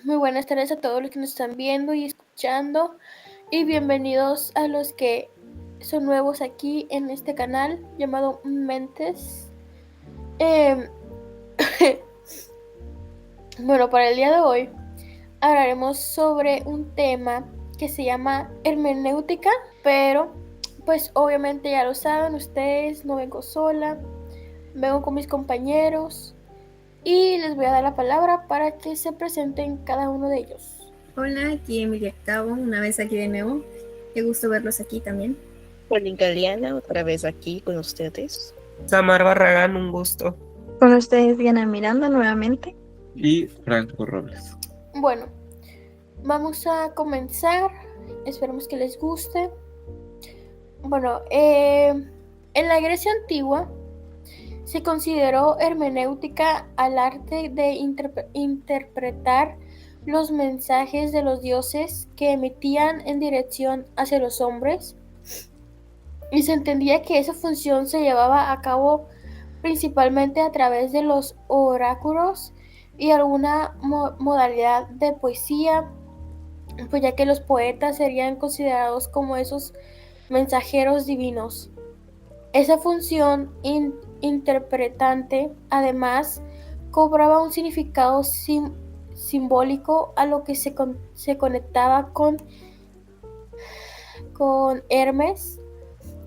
Muy buenas tardes a todos los que nos están viendo y escuchando y bienvenidos a los que son nuevos aquí en este canal llamado Mentes. Eh, bueno, para el día de hoy hablaremos sobre un tema que se llama hermenéutica, pero pues obviamente ya lo saben ustedes, no vengo sola, vengo con mis compañeros y les voy a dar la palabra para que se presenten cada uno de ellos. Hola, aquí Emilia Cabo, una vez aquí de nuevo. Qué gusto verlos aquí también. Hola, Galeana, otra vez aquí con ustedes. Samar Barragán, un gusto. Con ustedes, Diana Miranda, nuevamente. Y Franco Robles. Bueno, vamos a comenzar. Esperemos que les guste. Bueno, en la Grecia antigua se consideró hermenéutica al arte de interpretar los mensajes de los dioses que emitían en dirección hacia los hombres, y se entendía que esa función se llevaba a cabo principalmente a través de los oráculos y alguna modalidad de poesía, pues ya que los poetas serían considerados como esos mensajeros divinos. Esa función interpretante además cobraba un significado simbólico a lo que se conectaba con Hermes,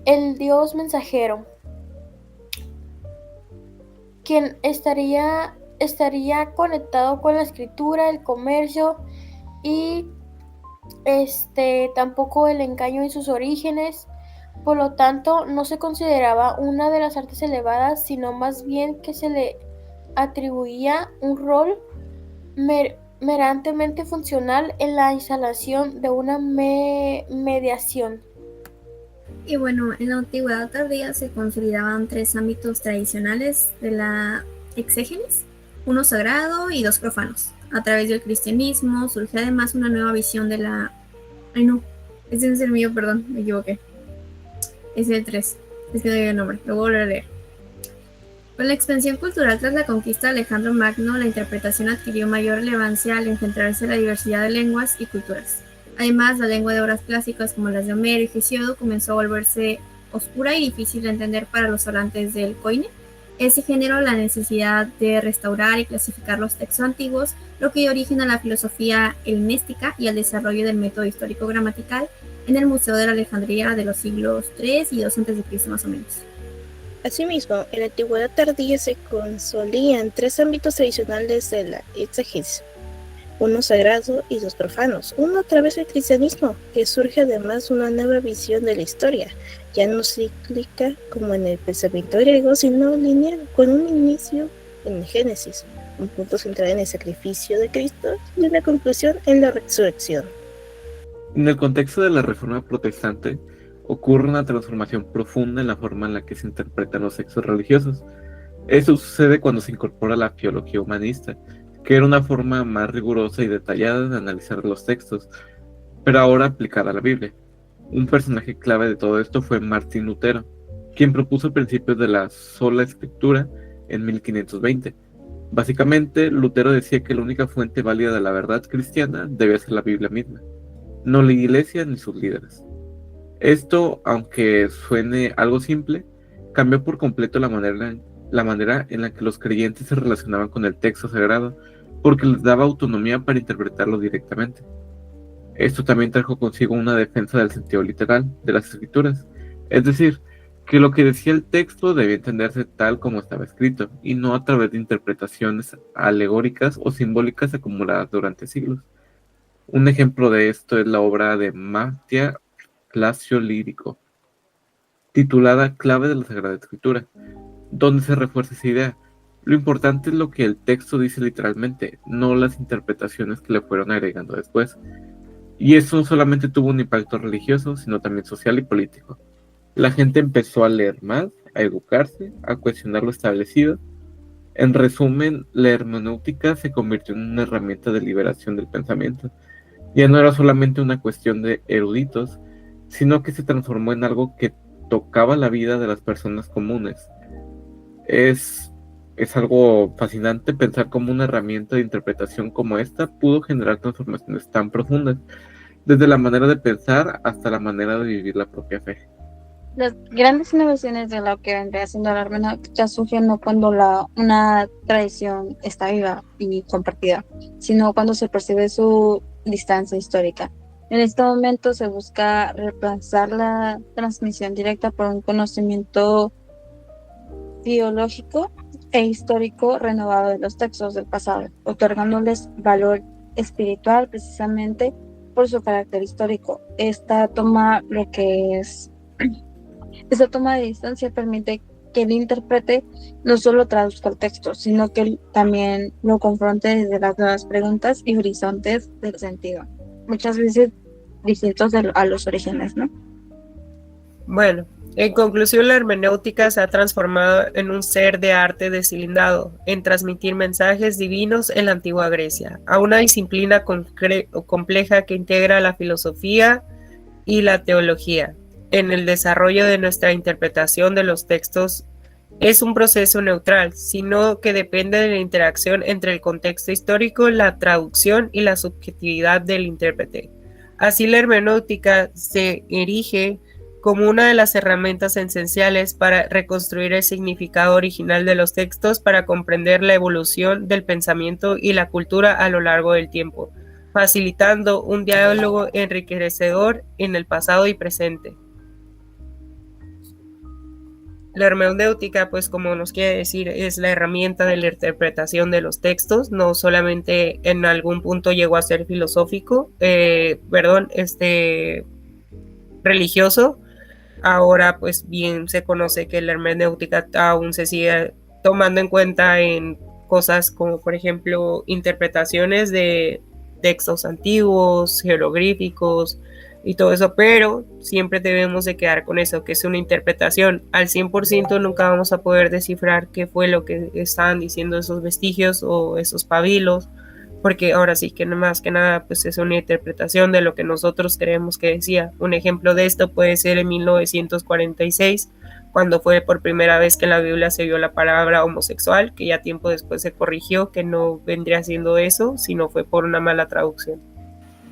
el dios mensajero, quien estaría conectado con la escritura, el comercio y tampoco el engaño en sus orígenes. Por lo tanto, no se consideraba una de las artes elevadas, sino más bien que se le atribuía un rol merantemente funcional en la instalación de una mediación. Y bueno, en la antigüedad tardía se consolidaban tres ámbitos tradicionales de la exégesis, uno sagrado y dos profanos. A través del cristianismo surgió además una nueva visión de la... Ay no, ese no es el mío, perdón, me equivoqué. Es el 3, es que no digo el nombre, lo voy a volver a leer. Con la expansión cultural tras la conquista de Alejandro Magno, la interpretación adquirió mayor relevancia al encontrarse la diversidad de lenguas y culturas. Además, la lengua de obras clásicas como las de Homero y Hesíodo comenzó a volverse oscura y difícil de entender para los hablantes del koine. Ese generó la necesidad de restaurar y clasificar los textos antiguos, lo que dio origen a la filosofía helenística y al desarrollo del método histórico gramatical en el Museo de la Alejandría de los siglos III y II a.C. más o menos. Asimismo, en la antigüedad tardía se consolían tres ámbitos tradicionales de la exégesis, uno sagrado y dos profanos, uno a través del cristianismo, que surge además una nueva visión de la historia, ya no cíclica como en el pensamiento griego, sino lineal, con un inicio en el Génesis, un punto central en el sacrificio de Cristo y una conclusión en la resurrección. En el contexto de la Reforma Protestante, ocurre una transformación profunda en la forma en la que se interpretan los textos religiosos. Eso sucede cuando se incorpora la filología humanista, que era una forma más rigurosa y detallada de analizar los textos, pero ahora aplicada a la Biblia. Un personaje clave de todo esto fue Martín Lutero, quien propuso principios de la sola escritura en 1520. Básicamente, Lutero decía que la única fuente válida de la verdad cristiana debía ser la Biblia misma, no la Iglesia ni sus líderes. Esto, aunque suene algo simple, cambió por completo la manera en la que los creyentes se relacionaban con el texto sagrado, porque les daba autonomía para interpretarlo directamente. Esto también trajo consigo una defensa del sentido literal de las escrituras, es decir, que lo que decía el texto debía entenderse tal como estaba escrito, y no a través de interpretaciones alegóricas o simbólicas acumuladas durante siglos. Un ejemplo de esto es la obra de Mattia Flacio Lírico, titulada Clave de la Sagrada Escritura, donde se refuerza esa idea. Lo importante es lo que el texto dice literalmente, no las interpretaciones que le fueron agregando después. Y eso no solamente tuvo un impacto religioso, sino también social y político. La gente empezó a leer más, a educarse, a cuestionar lo establecido. En resumen, la hermenéutica se convirtió en una herramienta de liberación del pensamiento. Ya no era solamente una cuestión de eruditos, sino que se transformó en algo que tocaba la vida de las personas comunes. Es Es algo fascinante pensar cómo una herramienta de interpretación como esta pudo generar transformaciones tan profundas, desde la manera de pensar hasta la manera de vivir la propia fe. Las grandes innovaciones de lo que vendría siendo la hermenéutica surgen no cuando una tradición está viva y compartida, sino cuando se percibe su distancia histórica. En este momento se busca reemplazar la transmisión directa por un conocimiento biológico e histórico renovado de los textos del pasado, otorgándoles valor espiritual precisamente por su carácter histórico. Esta toma de distancia permite que el intérprete no solo traduzca el texto, sino que él también lo confronte desde las nuevas preguntas y horizontes del sentido, muchas veces distintos a los orígenes, ¿no? Bueno, en conclusión, la hermenéutica se ha transformado en un ser de arte deslindado, en transmitir mensajes divinos en la antigua Grecia, a una disciplina compleja que integra la filosofía y la teología. En el desarrollo de nuestra interpretación de los textos es un proceso neutral, sino que depende de la interacción entre el contexto histórico, la traducción y la subjetividad del intérprete. Así, la hermenéutica se erige como una de las herramientas esenciales para reconstruir el significado original de los textos, para comprender la evolución del pensamiento y la cultura a lo largo del tiempo, facilitando un diálogo enriquecedor en el pasado y presente. La hermenéutica, pues como nos quiere decir, es la herramienta de la interpretación de los textos. No solamente en algún punto llegó a ser filosófico, religioso. Ahora pues bien se conoce que la hermenéutica aún se sigue tomando en cuenta en cosas como por ejemplo interpretaciones de textos antiguos, jeroglíficos y todo eso, pero siempre debemos de quedar con eso, que es una interpretación. Al 100% nunca vamos a poder descifrar qué fue lo que estaban diciendo esos vestigios o esos pabilos, porque ahora sí que más que nada pues es una interpretación de lo que nosotros creemos que decía. Un ejemplo de esto puede ser en 1946, cuando fue por primera vez que en la Biblia se vio la palabra homosexual, que ya tiempo después se corrigió que no vendría siendo eso, sino fue por una mala traducción.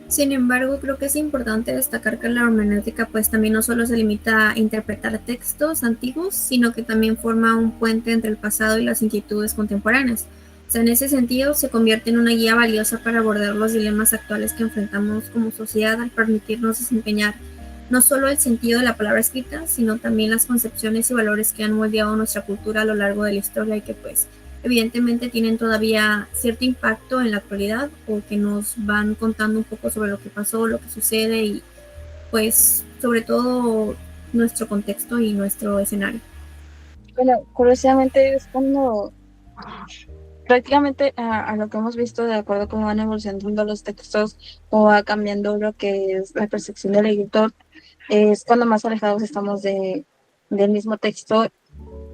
Sin embargo, creo que es importante destacar que la hermenéutica pues también no solo se limita a interpretar textos antiguos, sino que también forma un puente entre el pasado y las inquietudes contemporáneas. O sea, en ese sentido se convierte en una guía valiosa para abordar los dilemas actuales que enfrentamos como sociedad, al permitirnos desempeñar no solo el sentido de la palabra escrita, sino también las concepciones y valores que han moldeado nuestra cultura a lo largo de la historia y que pues evidentemente tienen todavía cierto impacto en la actualidad, o que nos van contando un poco sobre lo que pasó, lo que sucede y pues sobre todo nuestro contexto y nuestro escenario. Bueno, curiosamente es cuando prácticamente a lo que hemos visto, de acuerdo a cómo van evolucionando los textos o va cambiando lo que es la percepción del lector, es cuando más alejados estamos del mismo texto,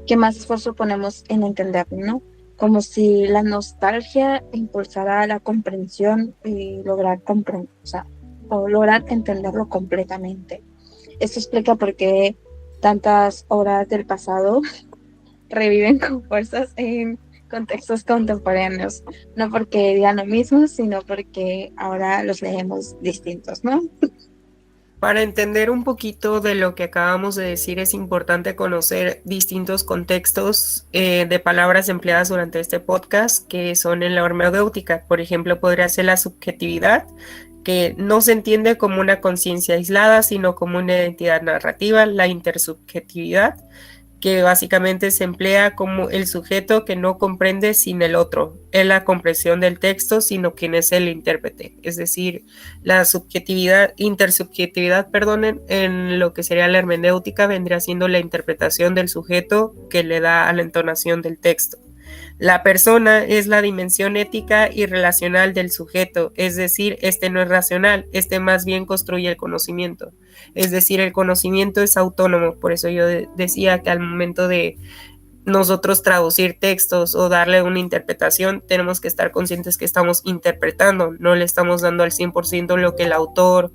que más esfuerzo ponemos en entenderlo, ¿no? Como si la nostalgia impulsara la comprensión y lograr comprender, o lograr entenderlo completamente. Esto explica por qué tantas obras del pasado reviven con fuerzas en contextos contemporáneos, no porque digan lo mismo, sino porque ahora los leemos distintos, ¿no? Para entender un poquito de lo que acabamos de decir, es importante conocer distintos contextos de palabras empleadas durante este podcast, que son en la hermenéutica. Por ejemplo, podría ser la subjetividad, que no se entiende como una conciencia aislada, sino como una identidad narrativa. La intersubjetividad, que básicamente se emplea como el sujeto que no comprende sin el otro, es la comprensión del texto, sino quien es el intérprete. Es decir, la intersubjetividad, en lo que sería la hermenéutica, vendría siendo la interpretación del sujeto que le da a la entonación del texto. La persona es la dimensión ética y relacional del sujeto, es decir, este no es racional, este más bien construye el conocimiento. Es decir, el conocimiento es autónomo. Por eso yo decía que al momento de nosotros traducir textos o darle una interpretación, tenemos que estar conscientes que estamos interpretando, no le estamos dando al 100% lo que el autor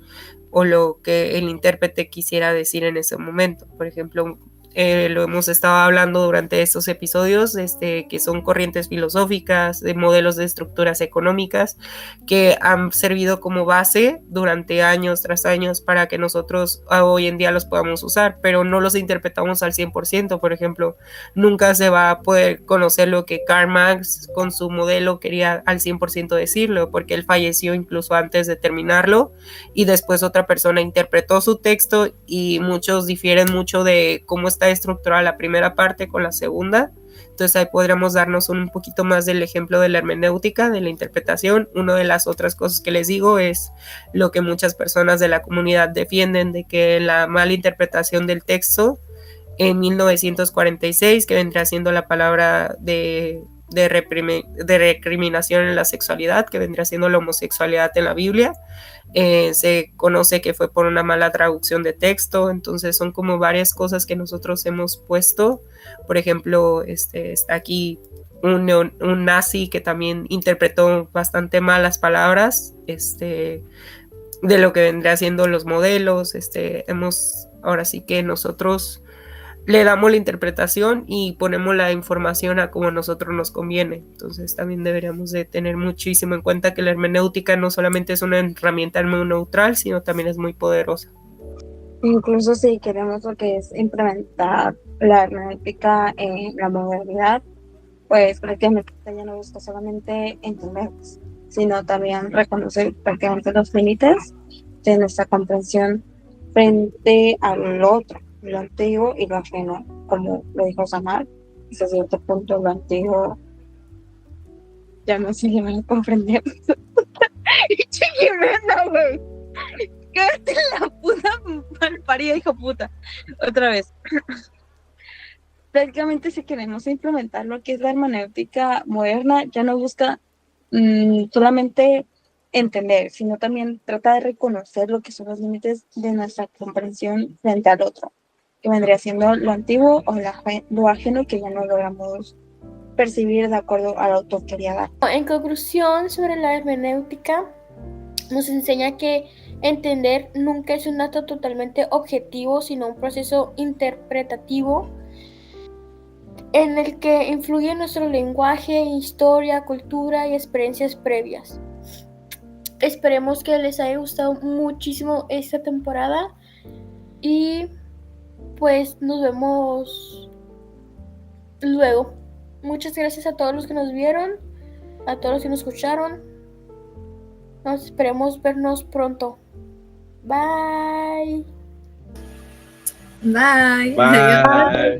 o lo que el intérprete quisiera decir en ese momento. Por ejemplo, lo hemos estado hablando durante estos episodios, que son corrientes filosóficas, de modelos de estructuras económicas que han servido como base durante años tras años para que nosotros hoy en día los podamos usar, pero no los interpretamos al 100%. Por ejemplo, nunca se va a poder conocer lo que Karl Marx con su modelo quería al 100% decirlo, porque él falleció incluso antes de terminarlo y después otra persona interpretó su texto y muchos difieren mucho de cómo está estructurada la primera parte con la segunda. Entonces ahí podríamos darnos un poquito más del ejemplo de la hermenéutica, de la interpretación. Una de las otras cosas que les digo es lo que muchas personas de la comunidad defienden, de que la mala interpretación del texto en 1946, que vendría siendo la palabra de recriminación en la sexualidad, que vendría siendo la homosexualidad en la Biblia, se conoce que fue por una mala traducción de texto. Entonces son como varias cosas que nosotros hemos puesto. Por ejemplo, está aquí un nazi que también interpretó bastante mal las palabras de lo que vendría siendo los modelos. Ahora sí que nosotros le damos la interpretación y ponemos la información a como a nosotros nos conviene. Entonces también deberíamos de tener muchísimo en cuenta que la hermenéutica no solamente es una herramienta muy neutral, sino también es muy poderosa. Incluso si queremos lo que es implementar la hermenéutica en la modernidad, pues prácticamente ya no busca solamente entender, sino también reconocer prácticamente los límites de nuestra comprensión frente al otro, lo antiguo y lo ajeno, como lo dijo Samar. Hasta cierto punto lo antiguo ya no se lleva a comprender. ¡Che, Jimena, güey! ¡Quédate en la puta malparida, hijo puta! Otra vez. Prácticamente si queremos implementar lo que es la hermenéutica moderna, ya no busca solamente entender, sino también trata de reconocer lo que son los límites de nuestra comprensión frente al otro, que vendría siendo lo antiguo o lo ajeno que ya no logramos percibir de acuerdo a la autoridad. En conclusión, sobre la hermenéutica, nos enseña que entender nunca es un acto totalmente objetivo, sino un proceso interpretativo en el que influye nuestro lenguaje, historia, cultura y experiencias previas. Esperemos que les haya gustado muchísimo esta temporada y pues nos vemos luego. Muchas gracias a todos los que nos vieron, a todos los que nos escucharon. Nos esperemos vernos pronto. Bye. Bye. Bye.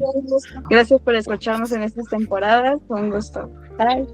Gracias por escucharnos en estas temporadas. Fue un gusto. Bye.